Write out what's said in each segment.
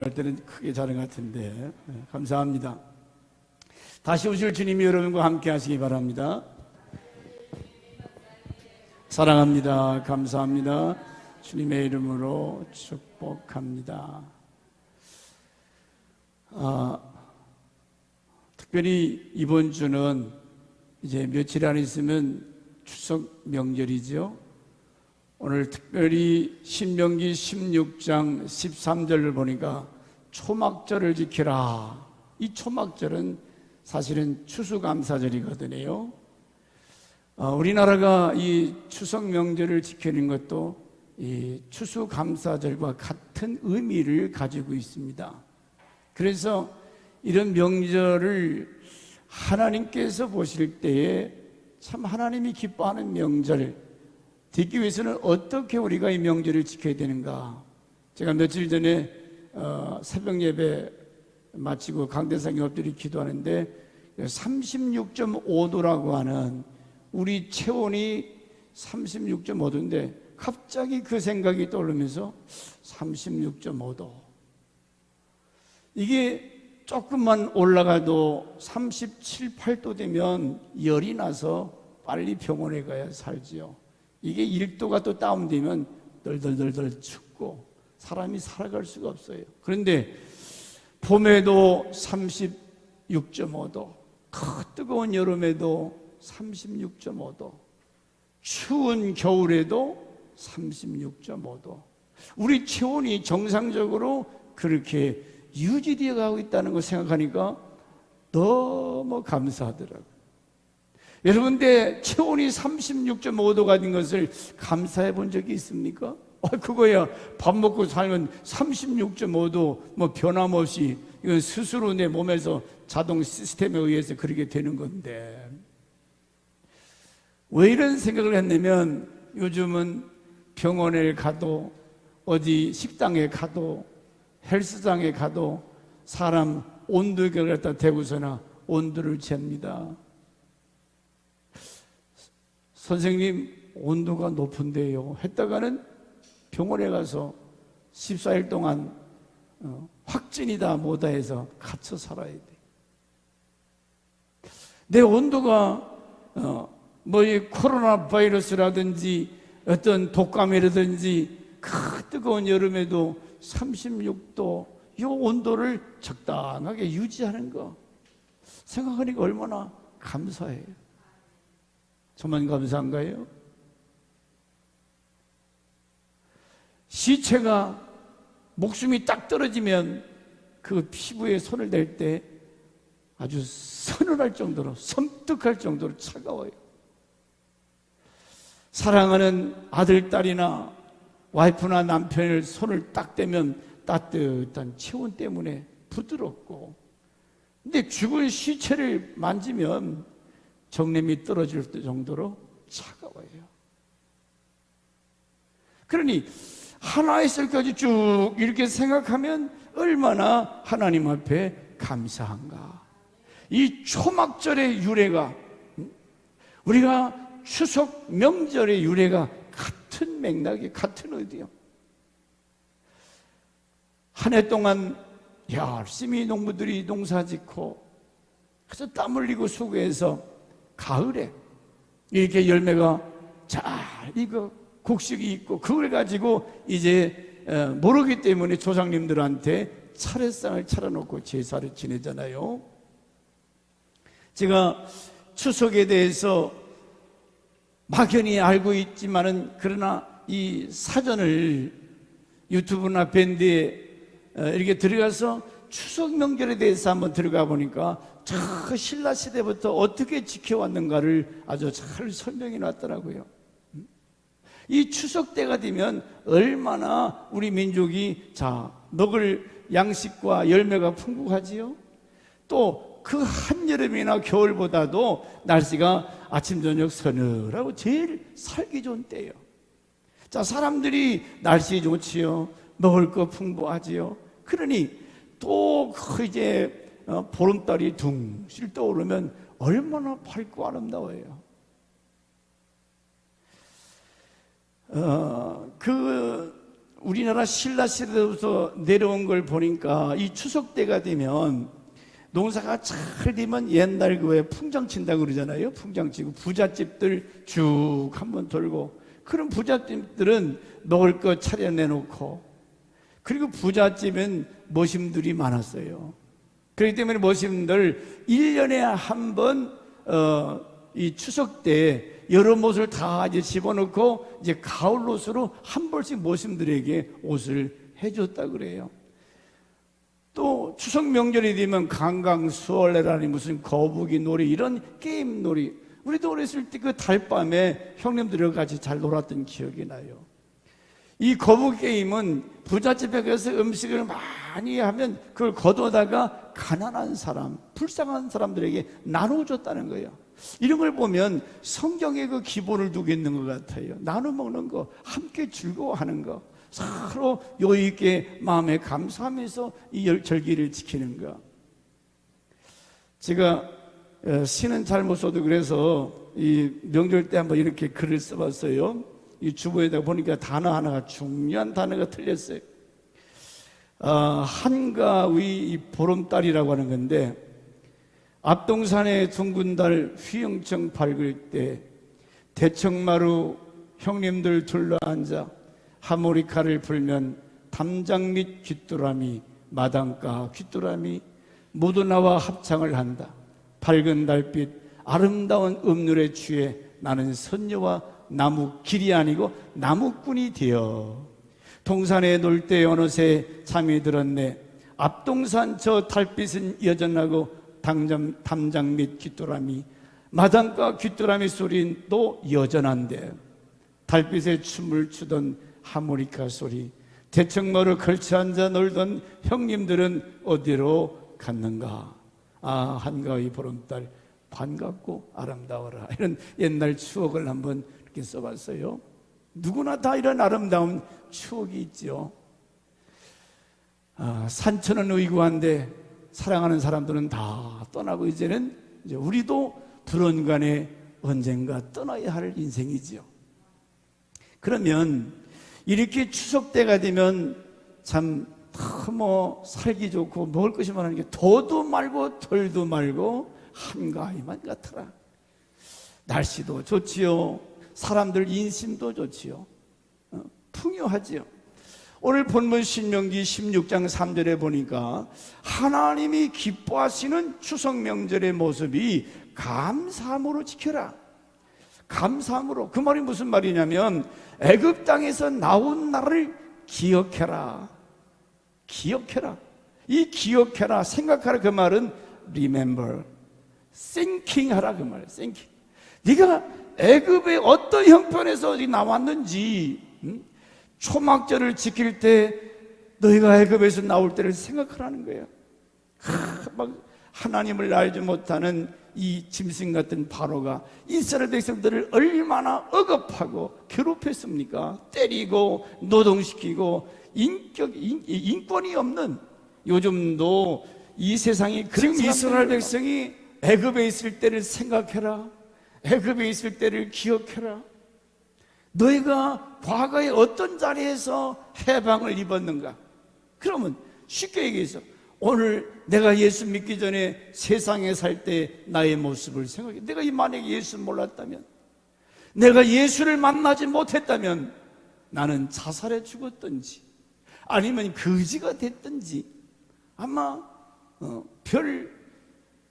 할 때는 크게 자는 것 같은데 감사합니다. 다시 오실 주님이 여러분과 함께 하시기 바랍니다. 사랑합니다. 감사합니다. 주님의 이름으로 축복합니다. 특별히 이번 주는 이제 며칠 안 있으면 추석 명절이죠. 오늘 특별히 신명기 16장 13절을 보니까 초막절을 지키라. 이 초막절은 사실은 추수감사절이거든요. 우리나라가 이 추석 명절을 지키는 것도 이 추수감사절과 같은 의미를 가지고 있습니다. 그래서 이런 명절을 하나님께서 보실 때에 참 하나님이 기뻐하는 명절 되기 위해서는 어떻게 우리가 이 명절을 지켜야 되는가. 제가 며칠 전에 새벽 예배 마치고 강대상 엎드려 기도하는데 36.5도라고 하는 우리 체온이 36.5도인데 갑자기 그 생각이 떠오르면서 36.5도 이게 조금만 올라가도 37, 8도 되면 열이 나서 빨리 병원에 가야 살지요. 이게 1도가 또 다운되면 덜덜덜덜 춥고 사람이 살아갈 수가 없어요. 그런데 봄에도 36.5도, 뜨거운 여름에도 36.5도, 추운 겨울에도 36.5도. 우리 체온이 정상적으로 그렇게 유지되어 가고 있다는 걸 생각하니까 너무 감사하더라고요. 여러분들 체온이 36.5도가 된 것을 감사해 본 적이 있습니까? 그거야 밥 먹고 살면 36.5도 뭐 변함없이 이건 스스로 내 몸에서 자동 시스템에 의해서 그렇게 되는 건데 왜 이런 생각을 했냐면 요즘은 병원에 가도 어디 식당에 가도 헬스장에 가도 사람 온도계를 갖다 대고서나 온도를 잽니다. 선생님 온도가 높은데요 했다가는 병원에 가서 14일 동안 확진이다 뭐다 해서 갇혀 살아야 돼. 내 온도가 뭐 이 코로나 바이러스라든지 어떤 독감이라든지 그 뜨거운 여름에도 36도 이 온도를 적당하게 유지하는 거 생각하니까 얼마나 감사해요. 저만 감사한가요? 시체가 목숨이 딱 떨어지면 그 피부에 손을 댈 때 아주 서늘할 정도로 섬뜩할 정도로 차가워요. 사랑하는 아들, 딸이나 와이프나 남편을 손을 딱 대면 따뜻한 체온 때문에 부드럽고 근데 죽은 시체를 만지면 정냄이 떨어질 정도로 차가워요. 그러니 하나의 셀까지 쭉 이렇게 생각하면 얼마나 하나님 앞에 감사한가. 이 초막절의 유래가 우리가 추석 명절의 유래가 같은 맥락이 같은 의도요. 한 해 동안 열심히 농부들이 농사짓고 그래서 땀 흘리고 수고해서 가을에 이렇게 열매가 잘 이거 곡식이 있고 그걸 가지고 이제 모르기 때문에 조상님들한테 차례상을 차려놓고 제사를 지내잖아요. 제가 추석에 대해서 막연히 알고 있지만은 그러나 이 사전을 유튜브나 밴드에 이렇게 들어가서 추석 명절에 대해서 한번 들어가 보니까 저 신라 시대부터 어떻게 지켜왔는가를 아주 잘 설명해 놨더라고요. 이 추석 때가 되면 얼마나 우리 민족이 먹을 양식과 열매가 풍부하지요. 또 그 한여름이나 겨울보다도 날씨가 아침 저녁 서늘하고 제일 살기 좋은 때예요. 사람들이 날씨 좋지요. 먹을 거 풍부하지요. 그러니 또 이제 보름달이 둥실 떠오르면 얼마나 밝고 아름다워요. 그 우리나라 신라 시대부터 내려온 걸 보니까 이 추석 때가 되면 농사가 잘 되면 옛날 그왜 풍장 친다고 그러잖아요. 풍장 치고 부잣집들 쭉 한번 돌고, 그런 부잣집들은 먹을 거 차려내놓고, 그리고 부잣집은 모심들이 많았어요. 그렇기 때문에 모심들 1년에 한 번 이 추석 때 여러 옷을 다 이제 집어넣고 이제 가을 옷으로 한 벌씩 모심들에게 옷을 해줬다 그래요. 또 추석 명절이 되면 강강수월래라니 무슨 거북이 놀이, 이런 게임 놀이, 우리도 어렸을 때 그 달밤에 형님들과 같이 잘 놀았던 기억이 나요. 이 거북이 게임은 부잣집에 가서 음식을 많이 하면 그걸 거둬다가 가난한 사람, 불쌍한 사람들에게 나눠줬다는 거예요. 이런 걸 보면 성경에 그 기본을 두고 있는 것 같아요. 나눠 먹는 거, 함께 즐거워하는 거, 서로 여유 있게 마음에 감사하면서 이 절기를 지키는 거. 제가 시는 잘 못 써도 그래서 이 명절 때 한번 이렇게 글을 써봤어요. 이 주보에다가 보니까 단어 하나가, 중요한 단어가 틀렸어요. 한가위 보름달이라고 하는 건데, 앞동산의 둥근 달 휘영청 밝을 때 대청마루 형님들 둘러앉아 하모니카를 불면 담장 및 귀뚜라미, 마당가 귀뚜라미 모두 나와 합창을 한다. 밝은 달빛 아름다운 음률에 취해 나는 선녀와 나무 길이 아니고 나무꾼이 되어 동산에 놀 때 어느새 잠이 들었네. 앞동산 저 달빛은 여전하고 담장 및 귀뚜라미, 마당가 귀뚜라미 소리도 여전한데, 달빛에 춤을 추던 하모니카 소리, 대청마루 걸쳐 앉아 놀던 형님들은 어디로 갔는가? 한가위 보름달 반갑고 아름다워라. 이런 옛날 추억을 한번 이렇게 써봤어요. 누구나 다 이런 아름다운 추억이 있죠. 산천은 의구한데 사랑하는 사람들은 다 떠나고 이제 우리도 불언간에 언젠가 떠나야 할 인생이지요. 그러면 이렇게 추석 때가 되면 참 너무 살기 좋고 먹을 것이 많은 게 더도 말고 덜도 말고 한가위만 같더라. 날씨도 좋지요. 사람들 인심도 좋지요. 풍요하지요. 오늘 본문 신명기 16장 3절에 보니까 하나님이 기뻐하시는 추석 명절의 모습이 감사함으로 지켜라. 감사함으로. 그 말이 무슨 말이냐면 애굽 땅에서 나온 나를 기억해라. 기억해라. 이 기억해라, 생각하라, 그 말은 remember, thinking 하라 그 말이에요. thinking. 네가 애굽의 어떤 형편에서 나왔는지, 초막절을 지킬 때 너희가 애굽에서 나올 때를 생각하라는 거예요. 막 하나님을 알지 못하는 이 짐승 같은 바로가 이스라엘 백성들을 얼마나 억압하고 괴롭혔습니까? 때리고 노동시키고 인권이 없는, 요즘도 이 세상이 그런, 지금 이스라엘 백성이 애굽에 있을 때를 생각해라. 애굽에 있을 때를 기억해라. 너희가 과거에 어떤 자리에서 해방을 입었는가? 그러면 쉽게 얘기해서 오늘 내가 예수 믿기 전에 세상에 살 때 나의 모습을 생각해. 내가 만약에 예수를 몰랐다면, 내가 예수를 만나지 못했다면 나는 자살해 죽었든지 아니면 거지가 됐든지 아마 별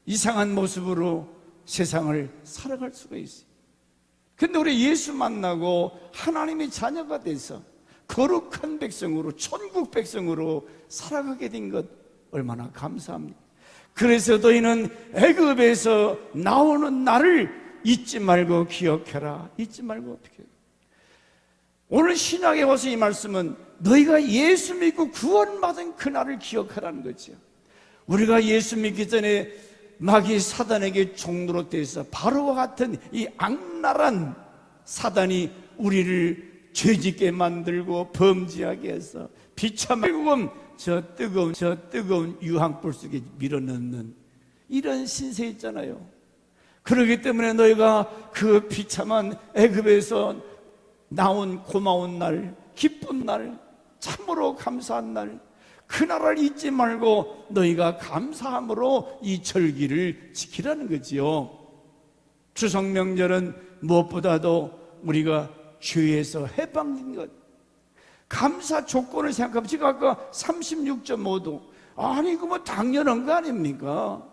이상한 모습으로 세상을 살아갈 수가 있어요. 근데 우리 예수 만나고 하나님의 자녀가 돼서 거룩한 백성으로, 천국 백성으로 살아가게 된 것 얼마나 감사합니까? 그래서 너희는 애굽에서 나오는 날을 잊지 말고 기억해라. 잊지 말고 어떻게. 오늘 신약에 와서 이 말씀은 너희가 예수 믿고 구원받은 그날을 기억하라는 거죠. 우리가 예수 믿기 전에 마귀 사단에게 종노릇돼서 바로와 같은 이 악랄한 사단이 우리를 죄짓게 만들고 범죄하게 해서 비참하고 저 뜨거운 유황불 속에 밀어넣는 이런 신세 있잖아요. 그렇기 때문에 너희가 그 비참한 애굽에서 나온 고마운 날, 기쁜 날, 참으로 감사한 날, 그날을 잊지 말고 너희가 감사함으로 이 절기를 지키라는 거지요. 추석 명절은 무엇보다도 우리가 죄에서 해방된 것, 감사 조건을 생각하면 제가 아까 36.5도 아니 그 뭐 당연한 거 아닙니까?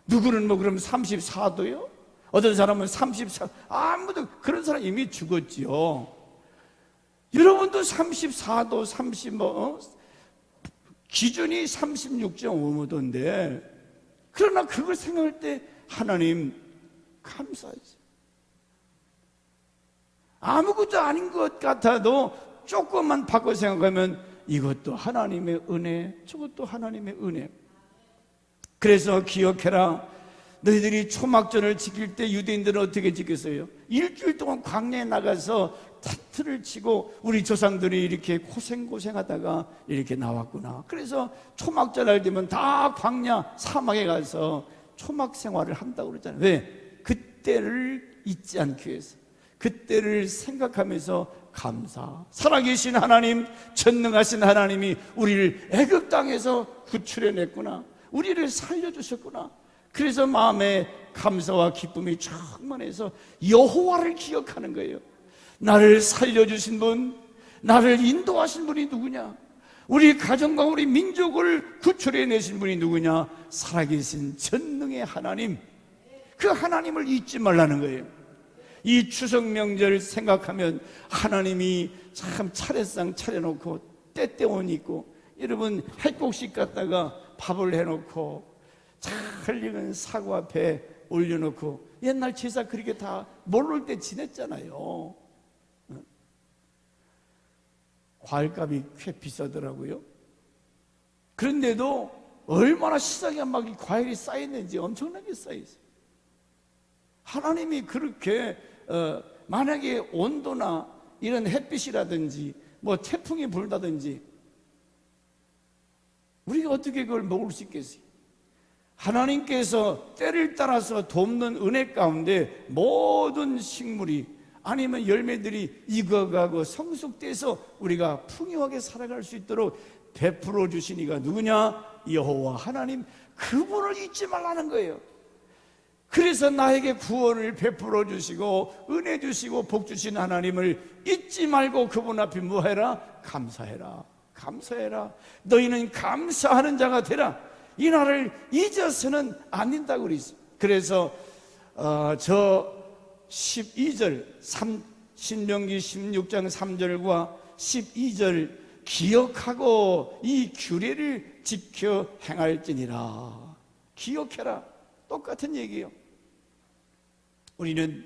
누구는 뭐 그럼 34도요? 어떤 사람은 34, 아무도 그런 사람 이미 죽었지요. 여러분도 34도, 30 기준이 36.5도인데 그러나 그걸 생각할 때 하나님 감사하지. 아무것도 아닌 것 같아도 조금만 바꿔 생각하면 이것도 하나님의 은혜, 저것도 하나님의 은혜. 그래서 기억해라. 너희들이 초막절을 지킬 때 유대인들은 어떻게 지켰어요? 일주일 동안 광야에 나가서 텐트를 치고 우리 조상들이 이렇게 고생하다가 이렇게 나왔구나. 그래서 초막절날 되면 다 광야 사막에 가서 초막 생활을 한다고 그러잖아요. 왜? 그때를 잊지 않기 위해서, 그때를 생각하면서 감사. 살아계신 하나님, 전능하신 하나님이 우리를 애굽 땅에서 구출해냈구나, 우리를 살려주셨구나. 그래서 마음에 감사와 기쁨이 충만해서 여호와를 기억하는 거예요. 나를 살려주신 분, 나를 인도하신 분이 누구냐? 우리 가정과 우리 민족을 구출해내신 분이 누구냐? 살아계신 전능의 하나님, 그 하나님을 잊지 말라는 거예요. 이 추석 명절 생각하면 하나님이 참 차례상 차려놓고 때때옷 입고, 여러분 핵곡식 갖다가 밥을 해놓고 잘 익은 사과 앞에 올려놓고, 옛날 제사 그렇게 다 모를 때 지냈잖아요. 과일값이 꽤 비싸더라고요. 그런데도 얼마나 시장에 막 과일이 쌓였는지 엄청나게 쌓여있어요. 하나님이 그렇게 만약에 온도나 이런 햇빛이라든지 뭐 태풍이 불다든지 우리가 어떻게 그걸 먹을 수 있겠어요? 하나님께서 때를 따라서 돕는 은혜 가운데 모든 식물이 아니면 열매들이 익어가고 성숙돼서 우리가 풍요하게 살아갈 수 있도록 베풀어 주신 이가 누구냐? 여호와 하나님, 그분을 잊지 말라는 거예요. 그래서 나에게 구원을 베풀어 주시고 은혜 주시고 복 주신 하나님을 잊지 말고 그분 앞에 뭐해라? 감사해라. 감사해라. 너희는 감사하는 자가 되라. 이 날을 잊어서는 안 된다고 그랬어요. 그래서 저 12절 신명기 16장 3절과 12절 기억하고 이 규례를 지켜 행할지니라. 기억해라. 똑같은 얘기예요. 우리는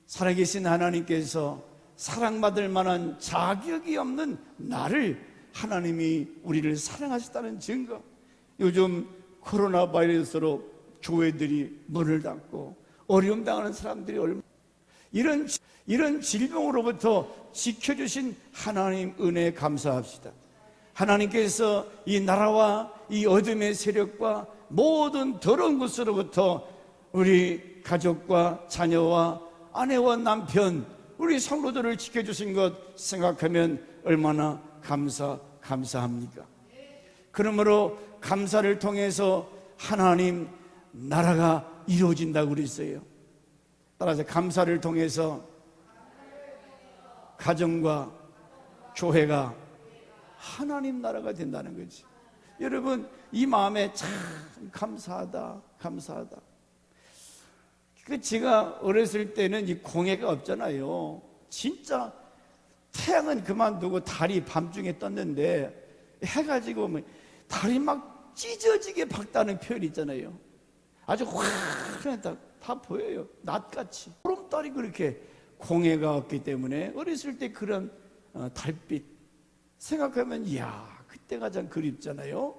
살아계신 하나님께서 사랑받을 만한 자격이 없는 나를 하나님이 우리를 사랑하셨다는 증거. 요즘 코로나 바이러스로 교회들이 문을 닫고 어려움 당하는 사람들이 얼마나, 이런 질병으로부터 지켜주신 하나님 은혜에 감사합시다. 하나님께서 이 나라와 이 어둠의 세력과 모든 더러운 것으로부터 우리 가족과 자녀와 아내와 남편, 우리 성도들을 지켜주신 것 생각하면 얼마나 감사합니까? 그러므로 감사를 통해서 하나님 나라가 이루어진다고 그랬어요. 따라서 감사를 통해서 가정과 교회가 하나님 나라가 된다는 거지. 여러분 이 마음에 참 감사하다. 제가 어렸을 때는 이 공해가 없잖아요. 진짜 태양은 그만두고 달이 밤중에 떴는데 해가 지고 달이 막 찢어지게 밝다는 표현이 있잖아요. 아주 환하게 다 보여요. 낮같이. 보름달이 그렇게 공해가 없기 때문에 어렸을 때 그런 달빛 생각하면 이야, 그때 가장 그립잖아요.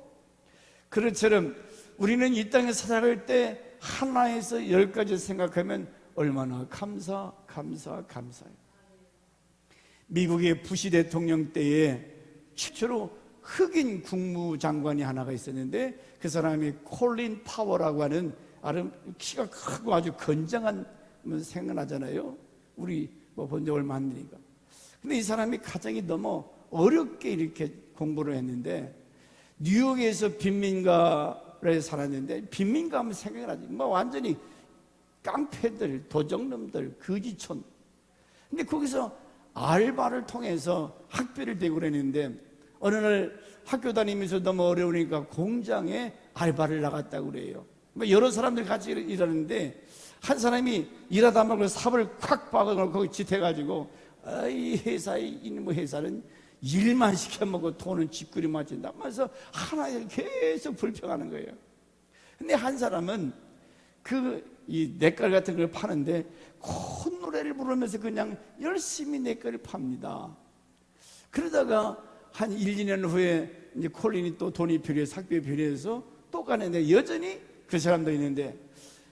그것처럼 우리는 이 땅에 살아갈 때 하나에서 10가지 생각하면 얼마나 감사해요. 미국의 부시 대통령 때에 최초로 흑인 국무장관이 하나가 있었는데 그 사람이 콜린 파워라고 하는 키가 크고 아주 건장한 생각나잖아요. 우리 본 지 얼마 안 되니까. 근데 이 사람이 가정이 너무 어렵게 이렇게 공부를 했는데, 뉴욕에서 빈민가에 살았는데, 빈민가 하면 생각이 나지. 뭐 완전히 깡패들, 도적놈들, 거지촌. 근데 거기서 알바를 통해서 학비를 대고 그랬는데, 어느 날 학교 다니면서 너무 어려우니까 공장에 알바를 나갔다고 그래요. 뭐 여러 사람들 같이 일하는데, 한 사람이 일하다 말고 삽을 콱 박아놓고 거기 짓해가지고, 이 회사의 이놈의 회사는 일만 시켜먹고 돈은 집구리 맞춘다 하면서 하나를 계속 불평하는 거예요. 근데 한 사람은 이 냇갈 같은 걸 파는데 콧노래를 부르면서 그냥 열심히 냇갈을 팝니다. 그러다가 한 1, 2년 후에 이제 콜린이 또 돈이 필요해, 학비가 필요해서 또 가는데 여전히 그 사람도 있는데,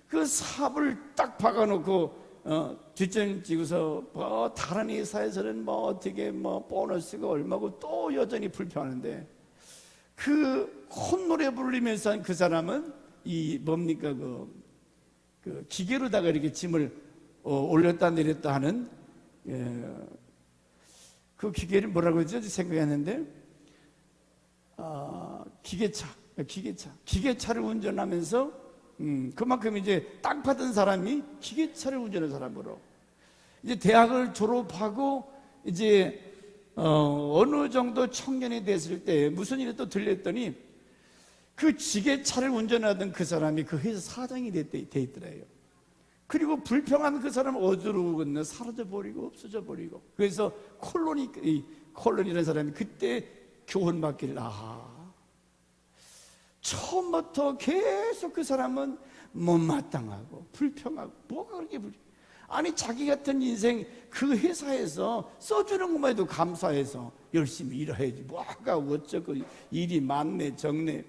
그 삽을 딱 박아놓고 뒷전 지고서 뭐 다른 회사에서는 뭐 어떻게 뭐 보너스가 얼마고 또 여전히 불평하는데, 그 콧노래 부르면서 한 그 사람은 이 뭡니까 그 기계로다가 이렇게 짐을 올렸다 내렸다 하는 그 기계를 뭐라고 하죠? 생각했는데, 기계차를 운전하면서 그만큼 이제 땅 파던 사람이 기계차를 운전하는 사람으로, 이제 대학을 졸업하고 이제 어느 정도 청년이 됐을 때 무슨 일이 또 들렸더니, 그 기계차를 운전하던 그 사람이 그 회사 사장이 돼 있더래요. 그리고 불평한 그 사람은 어디로 건너 사라져 버리고 없어져 버리고. 그래서 콜론이라는 사람이 그때 교훈받기를, 처음부터 계속 그 사람은 못마땅하고 불평하고, 뭐가 그렇게 아니 자기 같은 인생 그 회사에서 써주는 것만 해도 감사해서 열심히 일해야지, 뭐가 어쩌고 일이 많네 적네.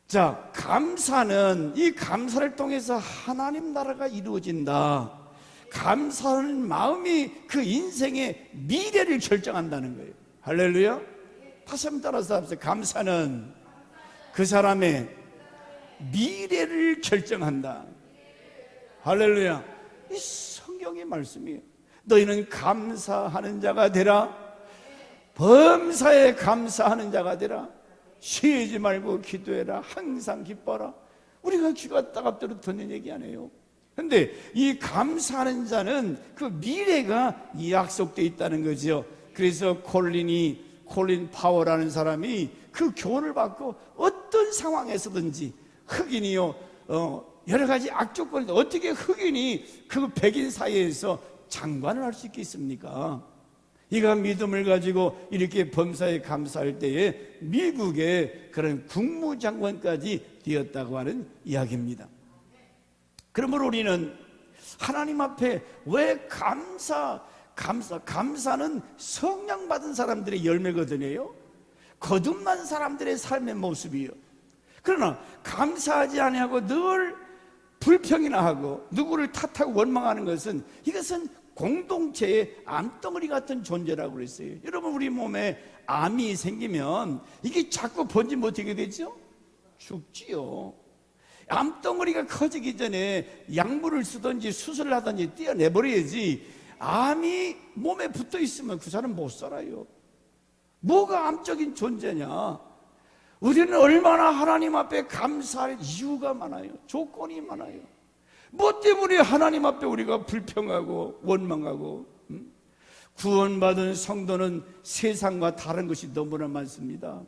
자, 감사는, 이 감사를 통해서 하나님 나라가 이루어진다. 감사하는 마음이 그 인생의 미래를 결정한다는 거예요. 할렐루야. 다시 한번 따라서 합시다. 감사는 그 사람의 미래를 결정한다. 할렐루야. 이 성경의 말씀이에요. 너희는 감사하는 자가 되라. 범사에 감사하는 자가 되라. 쉬지 말고 기도해라. 항상 기뻐라. 우리가 귀가 따갑도록 듣는 얘기 아니에요. 근데 이 감사하는 자는 그 미래가 약속되어 있다는 거죠. 그래서 콜린 파워라는 사람이 그 교훈을 받고 어떤 상황에서든지, 흑인이요 여러 가지 악조건인데 어떻게 흑인이 그 백인 사이에서 장관을 할 수 있겠습니까? 이가 믿음을 가지고 이렇게 범사에 감사할 때에 미국의 그런 국무장관까지 되었다고 하는 이야기입니다. 그러므로 우리는 하나님 앞에 왜 감사는 성령 받은 사람들의 열매거든요. 거듭난 사람들의 삶의 모습이요. 그러나 감사하지 아니하고 늘 불평이나 하고 누구를 탓하고 원망하는 것은, 이것은 공동체의 암덩어리 같은 존재라고 그랬어요. 여러분, 우리 몸에 암이 생기면 이게 자꾸 번지면 어떻게 되죠? 죽지요. 암덩어리가 커지기 전에 약물을 쓰든지 수술을 하든지 떼어내버려야지, 암이 몸에 붙어 있으면 그 사람 못 살아요. 뭐가 암적인 존재냐? 우리는 얼마나 하나님 앞에 감사할 이유가 많아요. 조건이 많아요. 뭐 때문에 하나님 앞에 우리가 불평하고 원망하고? 구원받은 성도는 세상과 다른 것이 너무나 많습니다.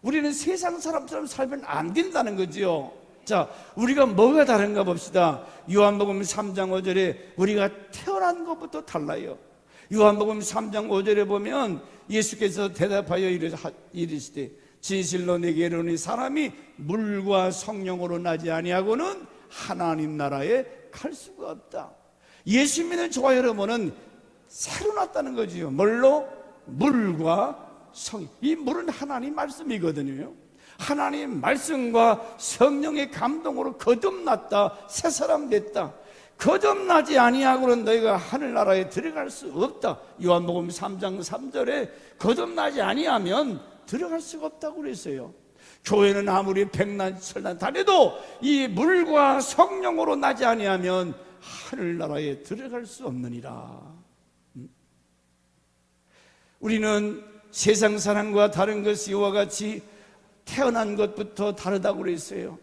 우리는 세상 사람처럼 살면 안 된다는 거지요. 자, 우리가 뭐가 다른가 봅시다. 요한복음 3장 5절에 우리가 태어난 것부터 달라요. 요한복음 3장 5절에 보면 예수께서 대답하여 이르시되, 진실로 내게 이르노니 사람이 물과 성령으로 나지 아니하고는 하나님 나라에 갈 수가 없다. 예수 믿는 저와 여러분은 새로 났다는 거지요. 뭘로? 물과 성. 이 물은 하나님 말씀이거든요. 하나님 말씀과 성령의 감동으로 거듭났다. 새 사람 됐다. 거듭나지 아니하고는 너희가 하늘나라에 들어갈 수 없다. 요한복음 3장 3절에 거듭나지 아니하면 들어갈 수가 없다고 그랬어요. 교회는 아무리 백난 설난 다녀도 이 물과 성령으로 나지 아니하면 하늘나라에 들어갈 수 없느니라. 우리는 세상 사람과 다른 것이 이와 같이 태어난 것부터 다르다고 그랬어요.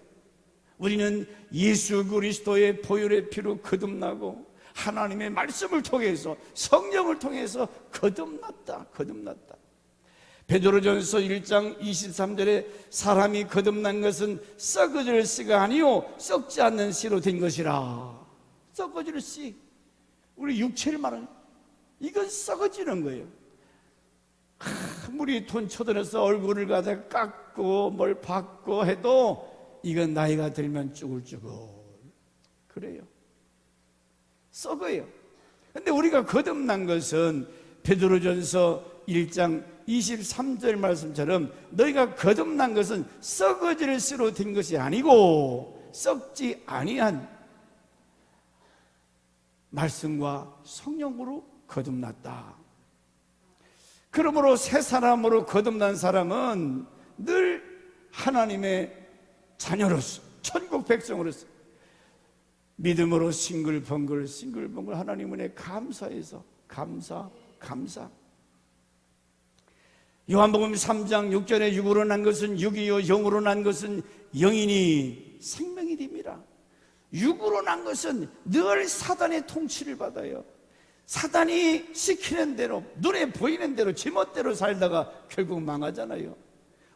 우리는 예수 그리스도의 보혈의 피로 거듭나고 하나님의 말씀을 통해서, 성령을 통해서 거듭났다. 베드로전서 1장 23절에 사람이 거듭난 것은 썩어질 씨가 아니요 썩지 않는 씨로 된 것이라. 썩어질 씨, 우리 육체를 말하는, 이건 썩어지는 거예요. 아무리 돈 쳐들여서 얼굴을 가져 깎고 뭘 받고 해도 이건 나이가 들면 쭈글쭈글 그래요. 썩어요. 근데 우리가 거듭난 것은 베드로전서 1장 23절 말씀처럼 너희가 거듭난 것은 썩어질 씨로 된 것이 아니고 썩지 아니한 말씀과 성령으로 거듭났다. 그러므로 새 사람으로 거듭난 사람은 늘 하나님의 자녀로서, 천국 백성으로서 믿음으로 싱글벙글 하나님 은혜에 감사해서 감사. 요한복음 3장 6절에 육으로 난 것은 육이요 영으로 난 것은 영이니 생명이 됩니다. 육으로 난 것은 늘 사단의 통치를 받아요. 사단이 시키는 대로, 눈에 보이는 대로 제멋대로 살다가 결국 망하잖아요.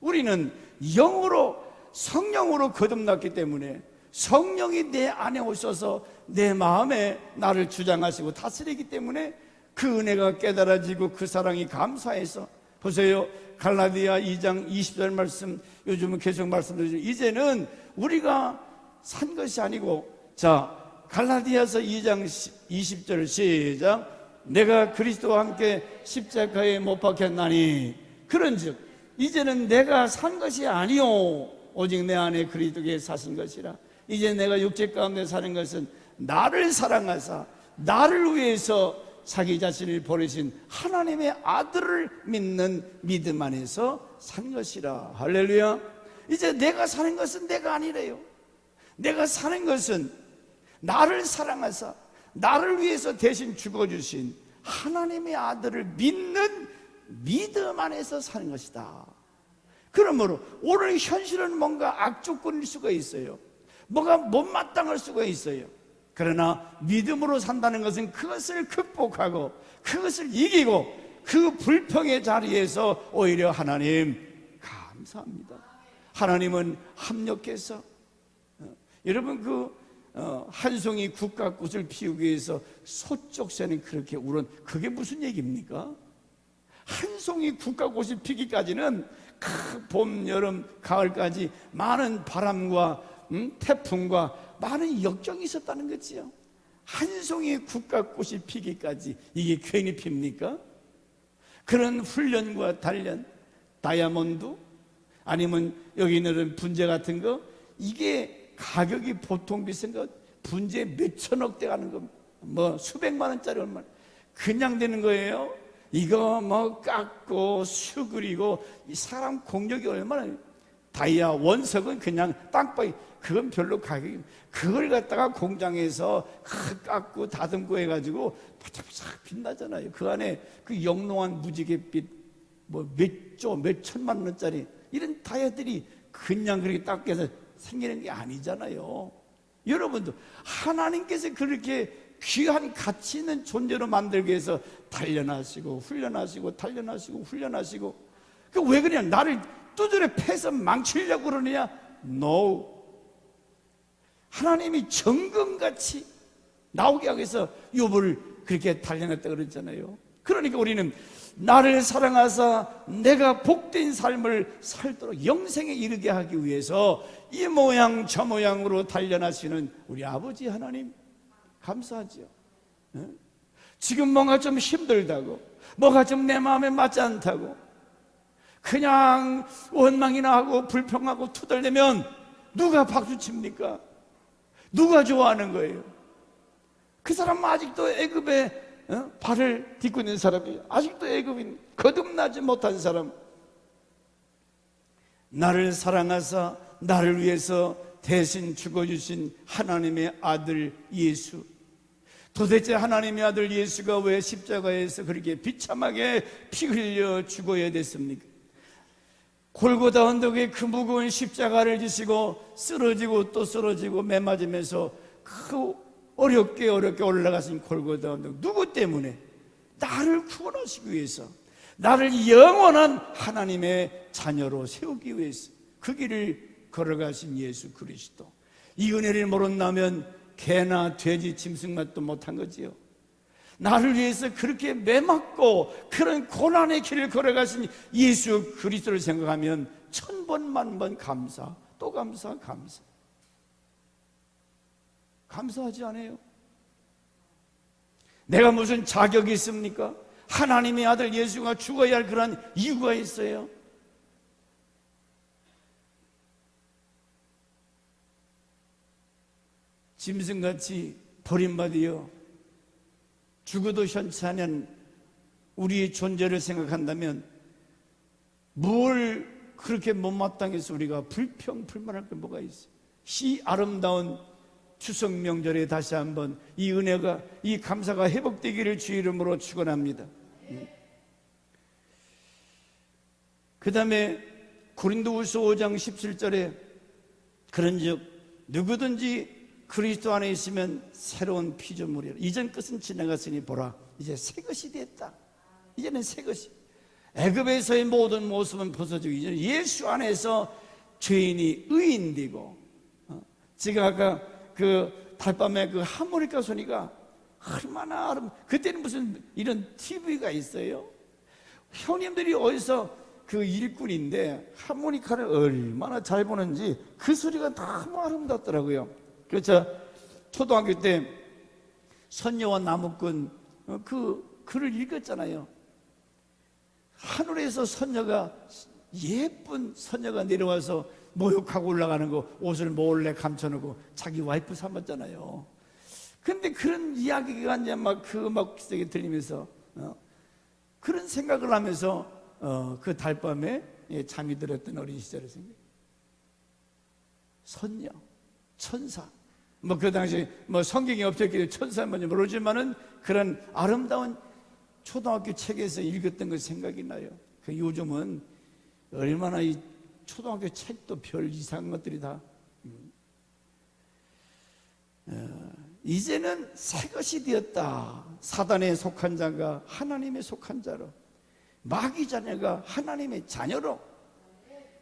우리는 영으로, 성령으로 거듭났기 때문에 성령이 내 안에 오셔서 내 마음에 나를 주장하시고 다스리기 때문에 그 은혜가 깨달아지고 그 사랑이 감사해서, 보세요, 갈라디아 2장 20절 말씀, 요즘은 계속 말씀드리죠. 이제는 우리가 산 것이 아니고, 자, 갈라디아서 2장 20절 시작. 내가 그리스도와 함께 십자가에 못 박혔나니 그런즉 이제는 내가 산 것이 아니요 오직 내 안에 그리스도께 사신 것이라. 이제 내가 육체 가운데 사는 것은 나를 사랑하사 나를 위해서 자기 자신을 버리신 하나님의 아들을 믿는 믿음 안에서 산 것이라. 할렐루야. 이제 내가 사는 것은 내가 아니래요. 내가 사는 것은 나를 사랑하사 나를 위해서 대신 죽어주신 하나님의 아들을 믿는 믿음 안에서 사는 것이다. 그러므로 오늘 현실은 뭔가 악조건일 수가 있어요. 뭐가 못마땅할 수가 있어요. 그러나 믿음으로 산다는 것은 그것을 극복하고 그것을 이기고 그 불평의 자리에서 오히려 하나님 감사합니다. 하나님은 합력해서 여러분 한 송이 국화꽃을 피우기 위해서 소쪽 새는 그렇게 울은, 그게 무슨 얘기입니까? 한 송이 국화꽃이 피기까지는 봄, 여름, 가을까지 많은 바람과 태풍과 많은 역경이 있었다는 거지요. 한 송이 국화꽃이 피기까지 이게 괜히 핍니까? 그런 훈련과 단련, 다이아몬드 아니면 여기 있는 분재 같은 거, 이게 가격이 보통 비싼 거, 분재 몇천억대 가는 거, 뭐 수백만 원짜리 얼마 그냥 되는 거예요. 이거 뭐 깎고 수그리고 이 사람 공력이 얼마나, 다이아 원석은 그냥 땅바위, 그건 별로 가격이, 그걸 갖다가 공장에서 깎고 다듬고 해가지고 바짝바짝 빛나잖아요. 그 안에 그 영롱한 무지갯빛 뭐 몇 천만 원짜리 이런 다이아들이 그냥 그렇게 딱 해서 생기는 게 아니잖아요. 여러분도 하나님께서 그렇게 귀한 가치 있는 존재로 만들기 위해서 단련하시고 훈련하시고 단련하시고 훈련하시고, 그 왜 그러냐? 나를 두드려 패서 망치려고 그러느냐? No. 하나님이 정금같이 나오게 하기 위해서 욥을 그렇게 단련했다 그랬잖아요. 그러니까 우리는 나를 사랑하사 내가 복된 삶을 살도록 영생에 이르게 하기 위해서 이 모양 저 모양으로 단련하시는 우리 아버지 하나님 감사하죠. 지금 뭔가 좀 힘들다고, 뭐가 좀 내 마음에 맞지 않다고 그냥 원망이나 하고 불평하고 투덜대면 누가 박수칩니까? 누가 좋아하는 거예요? 그 사람은 아직도 애굽에 발을 딛고 있는 사람이에요. 아직도 애굽인, 거듭나지 못한 사람. 나를 사랑하사 나를 위해서 대신 죽어주신 하나님의 아들 예수, 도대체 하나님의 아들 예수가 왜 십자가에서 그렇게 비참하게 피 흘려 죽어야 됐습니까? 골고다 언덕에 그 무거운 십자가를 지시고 쓰러지고 또 쓰러지고 매맞으면서 그 어렵게 올라가신 골고다 언덕, 누구 때문에? 나를 구원하시기 위해서, 나를 영원한 하나님의 자녀로 세우기 위해서 그 길을 걸어가신 예수 그리스도. 이 은혜를 모른다면 개나 돼지 짐승맛도 못한 거지요. 나를 위해서 그렇게 매맞고 그런 고난의 길을 걸어가신 예수 그리스도를 생각하면 천번 만번 감사, 또 감사, 감사하지 않아요? 내가 무슨 자격이 있습니까? 하나님의 아들 예수가 죽어야 할 그런 이유가 있어요? 짐승같이 버림받으여 죽어도 현치 않은 우리의 존재를 생각한다면 뭘 그렇게 못마땅해서 우리가 불평불만할 게 뭐가 있어요? 이 아름다운 추석 명절에 다시 한번 이 은혜가, 이 감사가 회복되기를 주 이름으로 축원합니다. 그 다음에 고린도후서 5장 17절에 그런즉 누구든지 그리스도 안에 있으면 새로운 피조물이라. 이전 것은 지나갔으니 보라, 이제 새 것이 됐다. 이제는 새 것이, 애굽에서의 모든 모습은 벗어지고 이제는 예수 안에서 죄인이 의인되고, 제가 아까 그 달밤에 그 하모니카 소리가 얼마나 그때는 무슨 이런 TV가 있어요? 형님들이 어디서 그 일꾼인데 하모니카를 얼마나 잘 보는지 그 소리가 너무 아름답더라고요. 그래서 초등학교 때 선녀와 나무꾼 그 글을 읽었잖아요. 하늘에서 선녀가, 예쁜 선녀가 내려와서 모욕하고 올라가는 거 옷을 몰래 감춰놓고 자기 와이프 삼았잖아요. 근데 그런 이야기가 이제 막 그 음악 기색이 들리면서 그런 생각을 하면서 그 달밤에 잠이 들었던 어린 시절을 생각해요. 선녀, 천사, 뭐 그 당시 뭐 성경이 없었기에 천사는 뭔지 모르지만은 그런 아름다운 초등학교 책에서 읽었던 것 생각이 나요. 그 요즘은 얼마나 이 초등학교 책도 별 이상한 것들이 다 이제는 새 것이 되었다. 사단에 속한 자가 하나님에 속한 자로, 마귀 자녀가 하나님의 자녀로.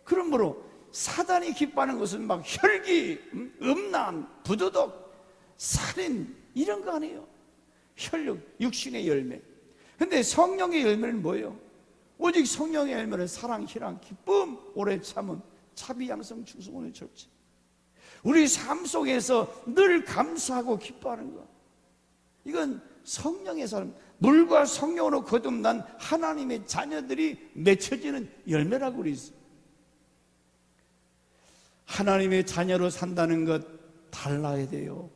그러므로 사단이 기뻐하는 것은 막 혈기, 음란, 부도덕, 살인 이런 거 아니에요. 혈육, 육신의 열매. 근데 성령의 열매는 뭐예요? 오직 성령의 열매는 사랑, 희랑, 기쁨, 오래 참음, 자비, 양성, 충성, 오늘 절제. 우리 삶 속에서 늘 감사하고 기뻐하는 거, 이건 성령의 삶, 물과 성령으로 거듭난 하나님의 자녀들이 맺혀지는 열매라고 그랬어요. 하나님의 자녀로 산다는 것 달라야 돼요.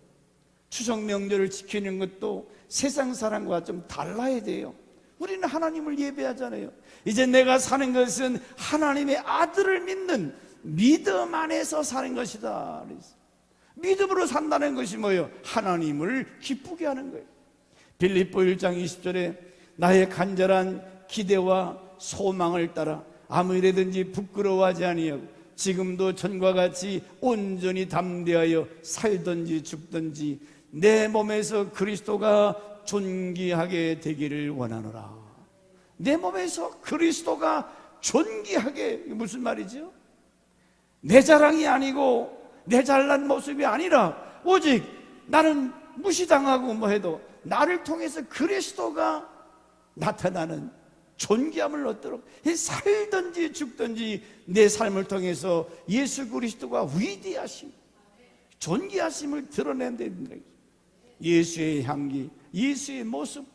추석 명절을 지키는 것도 세상 사람과 좀 달라야 돼요. 우리는 하나님을 예배하잖아요. 이제 내가 사는 것은 하나님의 아들을 믿는 믿음 안에서 사는 것이다. 믿음으로 산다는 것이 뭐예요? 하나님을 기쁘게 하는 거예요. 빌립보 1장 20절에 나의 간절한 기대와 소망을 따라 아무 일에든지 부끄러워하지 아니하고 지금도 전과 같이 온전히 담대하여 살든지 죽든지 내 몸에서 그리스도가 존귀하게 되기를 원하노라. 내 몸에서 그리스도가 존귀하게, 무슨 말이죠? 내 자랑이 아니고 내 잘난 모습이 아니라 오직 나는 무시당하고 뭐 해도 나를 통해서 그리스도가 나타나는 존귀함을 얻도록, 살든지 죽든지 내 삶을 통해서 예수 그리스도가 위대하심, 존귀하심을 드러내야 된다. 예수의 향기, 예수의 모습,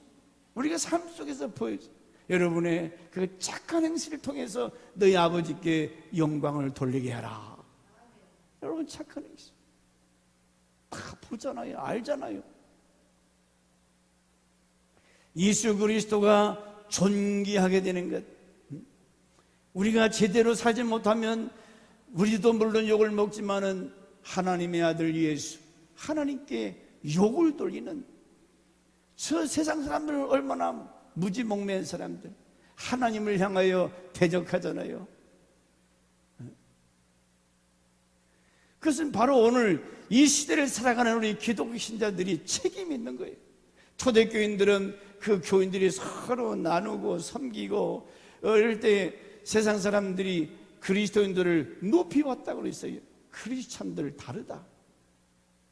우리가 삶 속에서 보여줘. 여러분의 그 착한 행실을 통해서 너희 아버지께 영광을 돌리게 하라. 여러분 착한 행실 다 보잖아요, 알잖아요. 예수 그리스도가 존귀하게 되는 것, 우리가 제대로 살지 못하면 우리도 물론 욕을 먹지만은 하나님의 아들 예수, 하나님께 욕을 돌리는 저 세상 사람들은 얼마나 무지몽매한 사람들, 하나님을 향하여 대적하잖아요. 그것은 바로 오늘 이 시대를 살아가는 우리 기독교 신자들이 책임이 있는 거예요. 초대교인들은 그 교인들이 서로 나누고 섬기고, 어릴 때 세상 사람들이 그리스도인들을 높이 왔다고 그랬어요. 크리스찬들 다르다.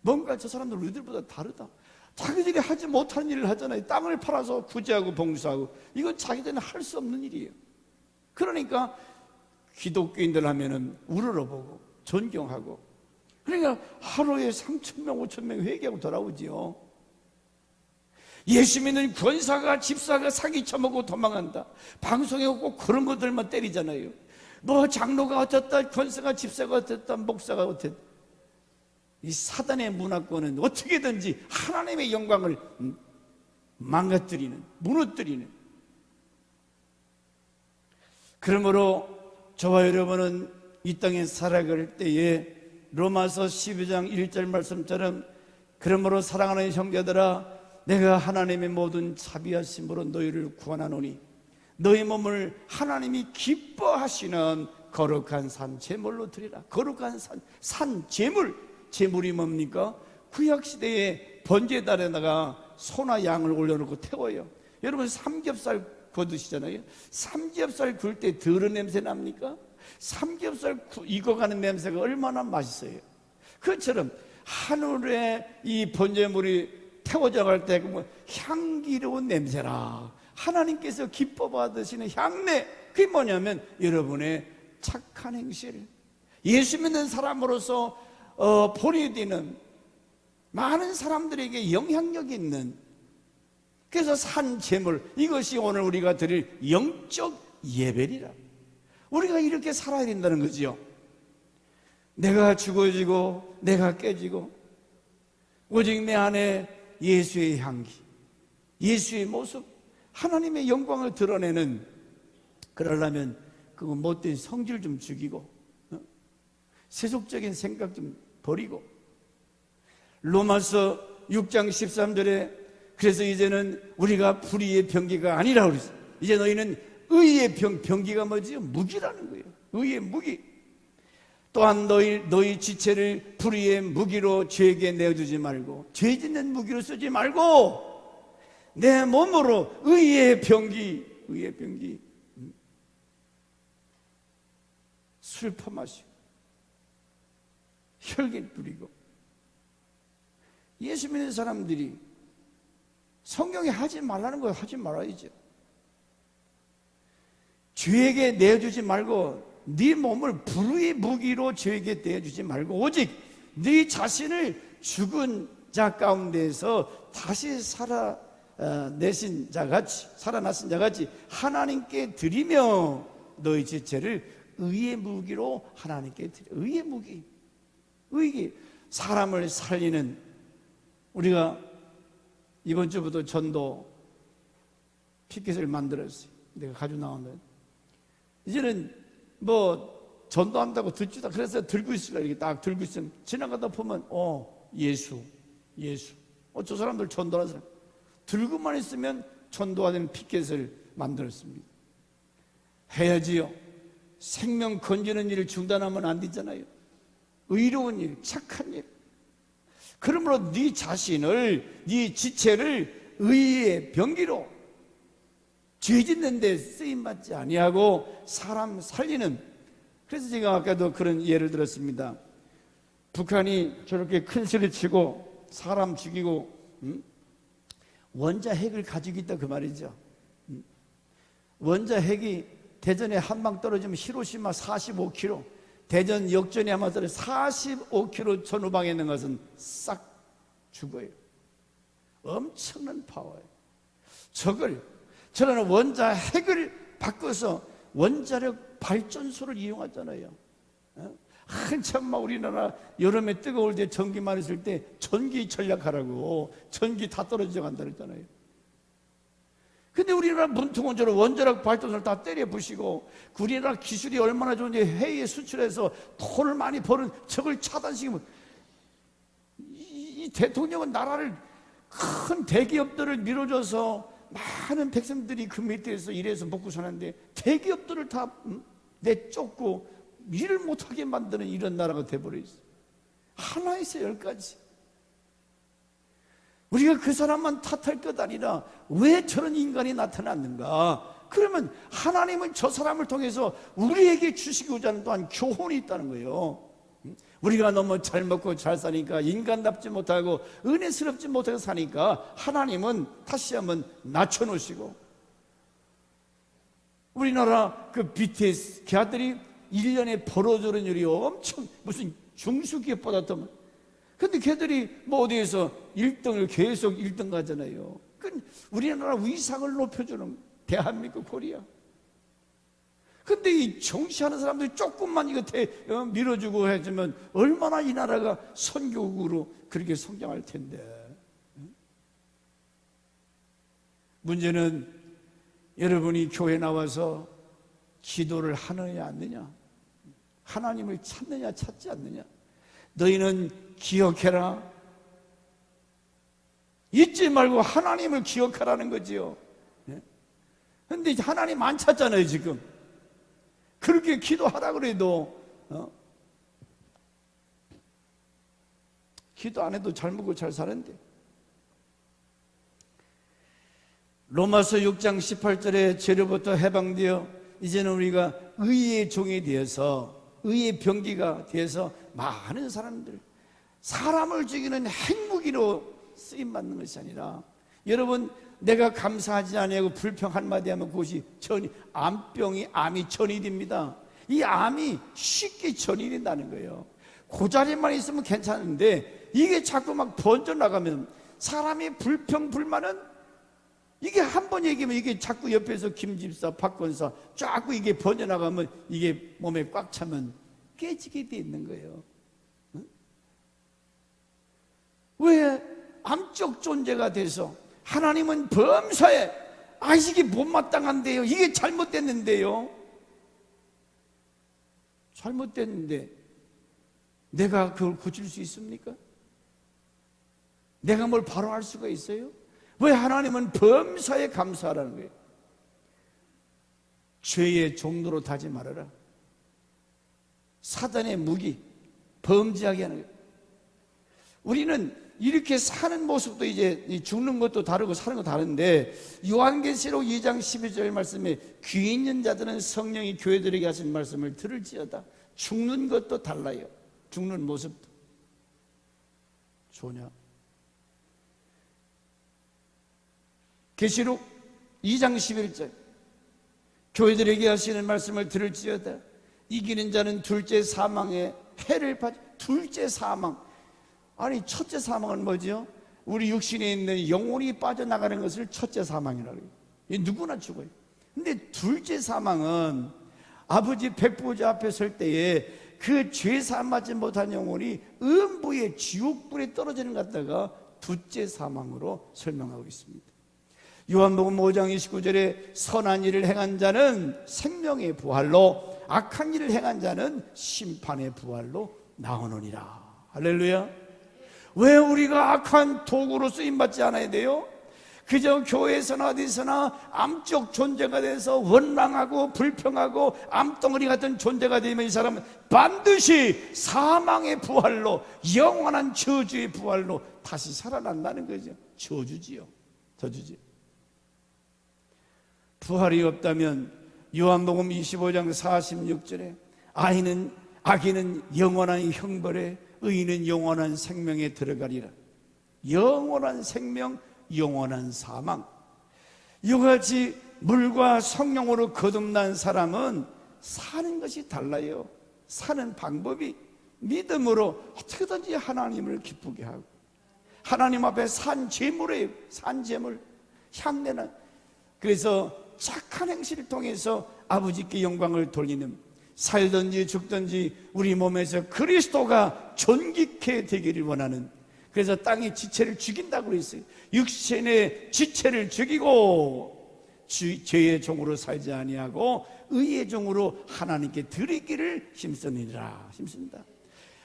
뭔가 저 사람들 우리들보다 다르다. 자기들이 하지 못하는 일을 하잖아요. 땅을 팔아서 구제하고 봉사하고. 이건 자기들은 할 수 없는 일이에요. 그러니까 기독교인들 하면은 우러러보고 존경하고, 그러니까 하루에 3,000명 5,000명 회개하고 돌아오지요. 예수 믿는 권사가 집사가 사기 쳐먹고 도망간다. 방송에 꼭 그런 것들만 때리잖아요. 뭐 장로가 어쨌다, 권사가 집사가 어쨌다, 목사가 어쨌다. 이 사단의 문화권은 어떻게든지 하나님의 영광을 망가뜨리는, 무너뜨리는. 그러므로 저와 여러분은 이 땅에 살아갈 때에 로마서 12장 1절 말씀처럼, 그러므로 사랑하는 형제들아, 내가 하나님의 모든 자비하심으로 너희를 구원하노니 너희 몸을 하나님이 기뻐하시는 거룩한 산 제물로 드리라. 거룩한 산 제물. 제물이 뭡니까? 구약시대에 번제단에다가 소나 양을 올려놓고 태워요. 여러분 삼겹살 구워드시잖아요. 삼겹살 구울 때 더러운 냄새 납니까? 삼겹살 익어가는 냄새가 얼마나 맛있어요. 그것처럼 하늘에 이 번제물이 태워져 갈 때 향기로운 냄새라. 하나님께서 기뻐 받으시는 향내. 그게 뭐냐면 여러분의 착한 행실, 예수 믿는 사람으로서 보내되는 많은 사람들에게 영향력이 있는, 그래서 산 제물, 이것이 오늘 우리가 드릴 영적 예배리라. 우리가 이렇게 살아야 된다는 거죠. 내가 죽어지고 내가 깨지고 오직 내 안에 예수의 향기, 예수의 모습, 하나님의 영광을 드러내는, 그러려면 그거 못된 성질 좀 죽이고 세속적인 생각 좀 버리고. 로마서 6장 13절에 그래서 이제는 우리가 불의의 병기가 아니라 그랬어요. 이제 너희는 의의 병기가 뭐지? 무기라는 거예요. 의의 무기. 또한 너희 지체를 불의의 무기로 죄에게 내어주지 말고, 죄 짓는 무기로 쓰지 말고 내 몸으로 의의 병기, 의의 병기, 슬퍼 마시고 혈기를 뿌리고. 예수 믿는 사람들이 성경에 하지 말라는 거 하지 말아야죠. 죄에게 내어주지 말고, 네 몸을 불의의 무기로 죄에게 내어주지 말고 오직 네 자신을 죽은 자 가운데서 다시 살아나신 자 같이 하나님께 드리며 너희 지체를 의의 무기로 하나님께 드려. 의의 무기, 의기, 사람을 살리는. 우리가 이번 주부터 전도 피켓을 만들었어요. 내가 가지고 나오는. 이제는 뭐 전도한다고 듣지도, 그래서 들고 있으라, 이렇게 딱 들고 있으면 지나가다 보면 예수 저 사람들 전도하는 사람, 들고만 있으면 전도하는 피켓을 만들었습니다. 해야지요. 생명 건지는 일을 중단하면 안 되잖아요. 의로운 일, 착한 일. 그러므로 네 자신을, 네 지체를 의의 병기로, 죄 짓는 데 쓰임받지 아니하고 사람 살리는. 그래서 제가 아까도 그런 예를 들었습니다. 북한이 저렇게 큰 소리 치고 사람 죽이고 원자핵을 가지고 있다 그 말이죠. 원자핵이 대전에 한 방 떨어지면 히로시마 45km, 대전 역전이 아마 45km 전후방에 있는 것은 싹 죽어요. 엄청난 파워예요. 저는 원자핵을 바꿔서 원자력 발전소를 이용하잖아요. 한참 막 우리나라 여름에 뜨거울 때 전기만 있을 때 전기 전략하라고 전기 다 떨어져 간다 그랬잖아요. 근데 우리나라 문통원처럼 원자력 발전소를 다 때려 부시고, 우리나라 기술이 얼마나 좋은지 해외에 수출해서 돈을 많이 버는 저걸 차단시키면 이 대통령은 나라를 큰 대기업들을 밀어줘서 많은 백성들이 그 밑에서 일해서 먹고 사는데 대기업들을 다 내쫓고 일을 못하게 만드는 이런 나라가 돼버렸어요. 하나에서 10가지. 우리가 그 사람만 탓할 것 아니라 왜 저런 인간이 나타났는가? 그러면 하나님은 저 사람을 통해서 우리에게 주시고자 하는 또한 교훈이 있다는 거예요. 우리가 너무 잘 먹고 잘 사니까, 인간답지 못하고 은혜스럽지 못하게 사니까 하나님은 다시 한번 낮춰놓으시고, 우리나라 그 BTS 걔들이 1년에 벌어주는 일이 엄청 무슨 중수기업보다 더, 근데 걔들이 뭐 어디에서 1등을 계속 1등 가잖아요. 그 우리나라 위상을 높여주는 대한민국 코리아. 근데 이 정치하는 사람들이 조금만 이거 밀어주고 해주면 얼마나 이 나라가 선교국으로 그렇게 성장할 텐데. 문제는 여러분이 교회 나와서 기도를 하느냐 안 하느냐, 하나님을 찾느냐 찾지 않느냐. 너희는 기억해라, 잊지 말고 하나님을 기억하라는 거지요. 근데 하나님 안 찾잖아요 지금. 그렇게 기도하라 그래도 기도 안 해도 잘 먹고 잘 사는데. 로마서 6장 18절에 죄로부터 해방되어 이제는 우리가 의의 종이 되어서, 의의 병기가 되어서 많은 사람들, 사람을 죽이는 핵무기로 쓰임받는 것이 아니라, 여러분 내가 감사하지 아니하고 불평 한마디 하면 그것이 암이 전이 됩니다. 이 암이 쉽게 전이 된다는 거예요. 그 자리만 있으면 괜찮은데 이게 자꾸 막 번져나가면, 사람의 불평 불만은 이게 한 번 얘기하면 이게 자꾸 옆에서 김집사 박권사 자꾸 이게 번져나가면 이게 몸에 꽉 차면 깨지게 돼 있는 거예요. 응? 왜 암적 존재가 돼서 하나님은 범사에 이게 못마땅한데요, 이게 잘못됐는데요, 잘못됐는데 내가 그걸 고칠 수 있습니까? 내가 뭘 바로 할 수가 있어요? 왜 하나님은 범사에 감사하라는 거예요? 죄의 종로로 타지 말아라. 사단의 무기, 범죄하게 하는 거예요. 우리는 이렇게 사는 모습도 이제 죽는 것도 다르고 사는 것도 다른데, 요한계시록 2장 12절 말씀에 귀 있는 자들은 성령이 교회들에게 하신 말씀을 들을지어다. 죽는 것도 달라요. 죽는 모습도. 좋냐? 계시록 2장 11절 교회들에게 하시는 말씀을 들을지어다. 이기는 자는 둘째 사망의 해를 받. 둘째 사망. 아니 첫째 사망은 뭐죠? 우리 육신에 있는 영혼이 빠져나가는 것을 첫째 사망이라고 해요. 누구나 죽어요. 근데 둘째 사망은 아버지 백보자 앞에 설 때에 그 죄 사함받지 못한 영혼이 음부의 지옥불에 떨어지는 것 같다가 둘째 사망으로 설명하고 있습니다. 요한복음 5장 29절에 선한 일을 행한 자는 생명의 부활로, 악한 일을 행한 자는 심판의 부활로 나오느니라. 할렐루야. 왜 우리가 악한 도구로 쓰임받지 않아야 돼요? 그저 교회에서나 어디서나 암적 존재가 돼서 원망하고 불평하고 암덩어리 같은 존재가 되면 이 사람은 반드시 사망의 부활로, 영원한 저주의 부활로 다시 살아난다는 거죠. 저주지요. 저주지. 부활이 없다면 요한복음 25장 46절에 악인은 영원한 형벌에, 의인은 영원한 생명에 들어가리라. 영원한 생명, 영원한 사망. 이같이 물과 성령으로 거듭난 사람은 사는 것이 달라요. 사는 방법이 믿음으로 어떻게든지 하나님을 기쁘게 하고, 하나님 앞에 산 제물이에요. 산 제물, 향내는. 그래서 착한 행실을 통해서 아버지께 영광을 돌리는, 살든지 죽든지 우리 몸에서 그리스도가 존귀케 되기를 원하는, 그래서 땅의 지체를 죽인다고 그랬어요. 육신의 지체를 죽이고 죄의 종으로 살지 아니하고 의의 종으로 하나님께 드리기를 힘쓰느니라. 힘씁니다.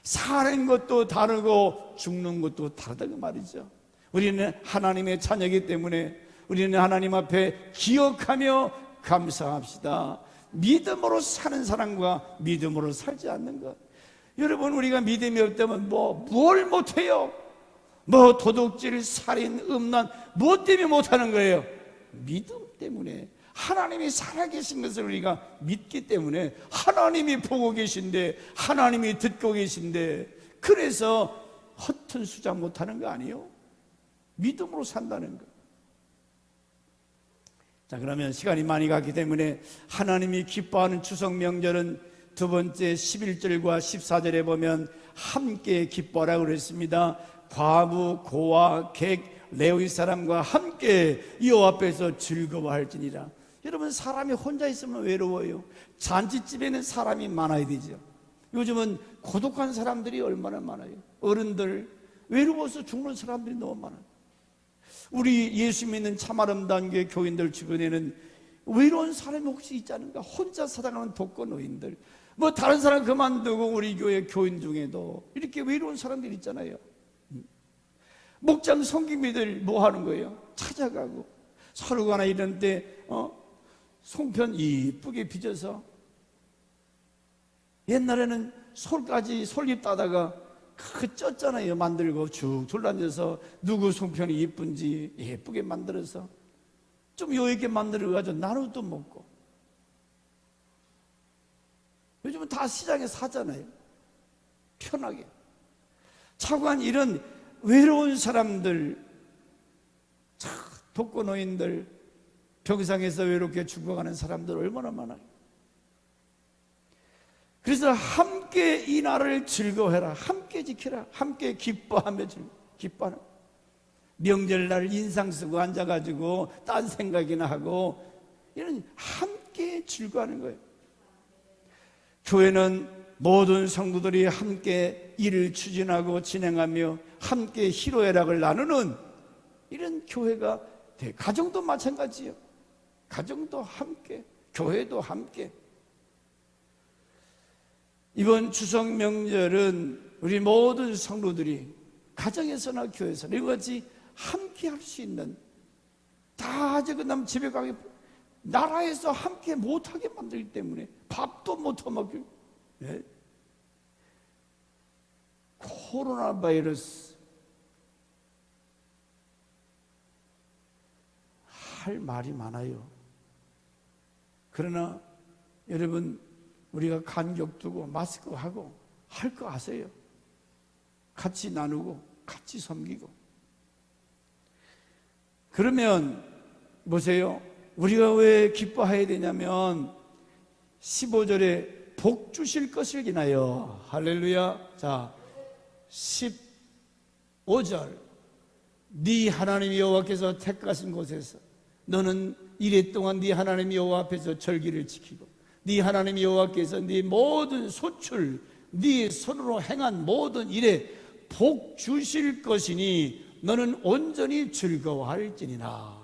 사는 것도 다르고 죽는 것도 다르다고 말이죠. 우리는 하나님의 자녀이기 때문에 우리는 하나님 앞에 기억하며 감사합시다. 믿음으로 사는 사람과 믿음으로 살지 않는 것. 여러분, 우리가 믿음이 없다면 뭘 못해요? 도둑질, 살인, 음란, 무엇 때문에 못하는 거예요? 믿음 때문에. 하나님이 살아계신 것을 우리가 믿기 때문에, 하나님이 보고 계신데, 하나님이 듣고 계신데, 그래서 허튼 수작 못하는 거 아니에요? 믿음으로 산다는 거. 자, 그러면 시간이 많이 갔기 때문에 하나님이 기뻐하는 추석 명절은 두 번째 11절과 14절에 보면 함께 기뻐하라고 그랬습니다. 과부, 고아, 객, 레위 사람과 함께 여호와 앞에서 즐거워할지니라. 여러분, 사람이 혼자 있으면 외로워요. 잔치집에는 사람이 많아야 되죠. 요즘은 고독한 사람들이 얼마나 많아요. 어른들, 외로워서 죽는 사람들이 너무 많아요. 우리 예수 믿는 참 아름다운 교회 교인들 주변에는 외로운 사람이 혹시 있지 않은가? 혼자 살아가는 독거노인들, 다른 사람 그만두고 우리 교회 교인 중에도 이렇게 외로운 사람들이 있잖아요. 목장 성김이들 뭐 하는 거예요? 찾아가고 서로가나 이런 때 송편 이쁘게 빚어서, 옛날에는 솔잎 따다가 쪘잖아요. 만들고 쭉 둘러앉아서 누구 송편이 이쁜지 예쁘게 만들어서 좀 여유있게 만들어가지고 나눠도 먹고. 요즘은 다 시장에 사잖아요. 편하게. 차관 이런 외로운 사람들, 독거노인들, 병상에서 외롭게 죽어가는 사람들 얼마나 많아요. 그래서 함께 이 날을 즐거워해라, 함께 지켜라, 함께 기뻐하며 기뻐하는. 명절날 인상 쓰고 앉아가지고 딴 생각이나 하고, 이런 함께 즐거워하는 거예요. 교회는 모든 성도들이 함께 일을 추진하고 진행하며 함께 희로애락을 나누는 이런 교회가 돼. 가정도 마찬가지예요. 가정도 함께, 교회도 함께. 이번 추석 명절은 우리 모든 성도들이 가정에서나 교회에서나 이것이 함께 할 수 있는, 다 하지 끝나면 집에 가게, 나라에서 함께 못하게 만들기 때문에 밥도 못 처먹고. 네? 코로나 바이러스 할 말이 많아요. 그러나 여러분, 우리가 간격 두고 마스크 하고 할 거 아세요? 같이 나누고 같이 섬기고. 그러면 보세요, 우리가 왜 기뻐해야 되냐면 15절에 복 주실 것을 기나요. 할렐루야. 자, 15절, 네 하나님 여호와께서 택하신 곳에서 너는 이래 동안 네 하나님 여호와 앞에서 절기를 지키고, 네 하나님 여호와께서 네 모든 소출, 네 손으로 행한 모든 일에 복 주실 것이니 너는 온전히 즐거워할지니라.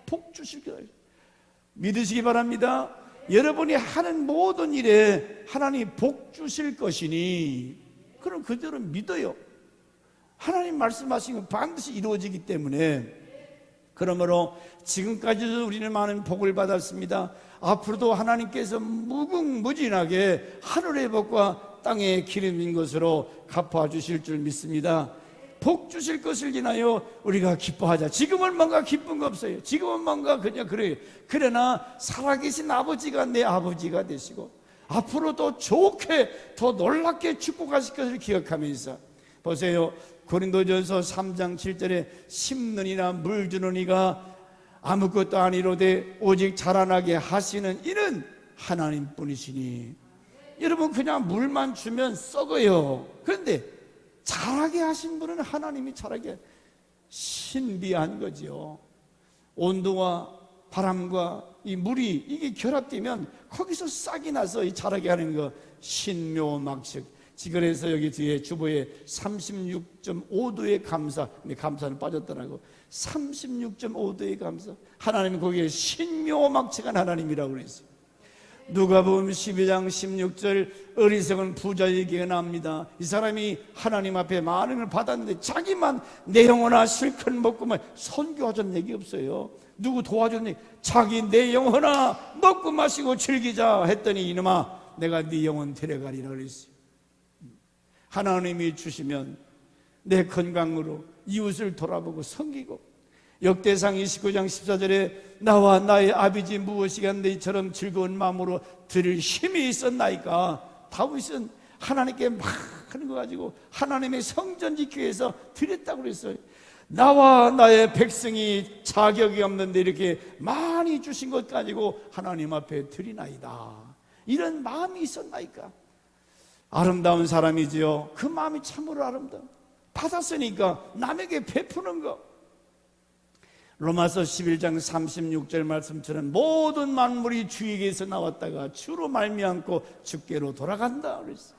복 주실 것을 믿으시기 바랍니다. 여러분이 하는 모든 일에 하나님 복 주실 것이니, 그럼 그대로 믿어요. 하나님 말씀하신 건 반드시 이루어지기 때문에. 그러므로 지금까지도 우리는 많은 복을 받았습니다. 앞으로도 하나님께서 무궁무진하게 하늘의 복과 땅의 기름인 것으로 갚아 주실 줄 믿습니다. 복 주실 것을 인하여 우리가 기뻐하자. 지금은 뭔가 기쁜 거 없어요. 지금은 뭔가 그냥 그래요. 그러나 살아계신 아버지가 내 아버지가 되시고 앞으로 더 좋게, 더 놀랍게 축복하실 것을 기억하면서, 보세요, 고린도전서 3장 7절에 심는 이나 물 주는 이가 아무것도 아니로되 오직 자라나게 하시는 이는 하나님뿐이시니. 여러분, 그냥 물만 주면 썩어요. 그런데 자라게 하신 분은 하나님이 자라게, 신비한 거죠. 온도와 바람과 이 물이 이게 결합되면 거기서 싹이 나서 이 자라게 하는 거, 신묘막측. 그래서 여기 뒤에 주보에 36.5도의 감사, 근데 감사는 빠졌더라고. 36.5도의 감사. 하나님은 거기에 신묘막측한 하나님이라고 그랬어요. 누가복음 12장 16절 어리석은 부자에게 나옵니다. 이 사람이 하나님 앞에 많은 걸 받았는데 자기만 내 영혼아 실컷 먹고만, 선교하자는 얘기 없어요. 누구 도와줬니? 자기 내 영혼아 먹고 마시고 즐기자 했더니 이놈아 내가 네 영혼 데려가리라 그랬어요. 하나님이 주시면 내 건강으로 이웃을 돌아보고 섬기고, 역대상 29장 14절에 나와 나의 아비지 무엇이간데 이처럼 즐거운 마음으로 드릴 힘이 있었나이까. 다윗은 하나님께 막 하는 거 가지고 하나님의 성전 지키기 위해서 드렸다고 그랬어요. 나와 나의 백성이 자격이 없는데 이렇게 많이 주신 것 가지고 하나님 앞에 드리나이다. 이런 마음이 있었나이까. 아름다운 사람이지요. 그 마음이 참으로 아름다워. 받았으니까 남에게 베푸는 거. 로마서 11장 36절 말씀처럼 모든 만물이 주에게서 나왔다가 주로 말미암고 주께로 돌아간다 그랬어요.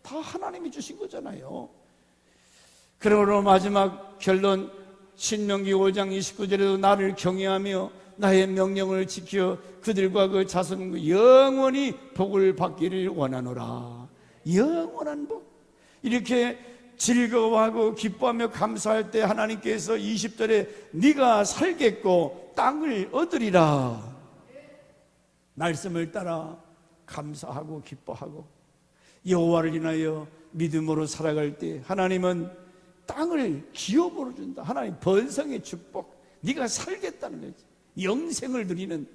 다 하나님이 주신 거잖아요. 그러므로 마지막 결론, 신명기 5장 29절에도 나를 경외하며 나의 명령을 지켜 그들과 그 자손 영원히 복을 받기를 원하노라. 영원한 복. 이렇게 즐거워하고 기뻐하며 감사할 때 하나님께서 20절에 네가 살겠고 땅을 얻으리라. 말씀을 따라 감사하고 기뻐하고 여호와를 인하여 믿음으로 살아갈 때 하나님은 땅을 기업으로 준다. 하나님 번성의 축복, 네가 살겠다는 거지. 영생을 누리는.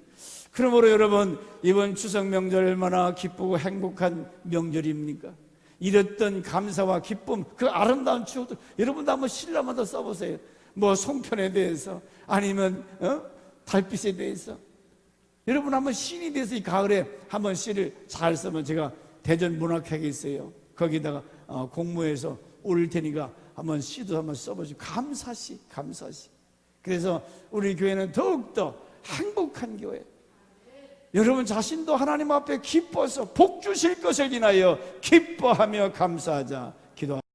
그러므로 여러분, 이번 추석 명절 얼마나 기쁘고 행복한 명절입니까? 이랬던 감사와 기쁨, 그 아름다운 추억들 여러분도 한번 시를 한번 더 써보세요. 뭐 송편에 대해서, 아니면 달빛에 대해서. 여러분 한번 시인이 돼서 이 가을에 한번 시를 잘 쓰면, 제가 대전 문학회에 있어요. 거기다가 공모해서 올 테니까 한번 시도 한번 써보시고, 감사시. 그래서 우리 교회는 더욱더 행복한 교회, 여러분 자신도 하나님 앞에 기뻐서 복 주실 것을 인하여 기뻐하며 감사하자. 기도합니다.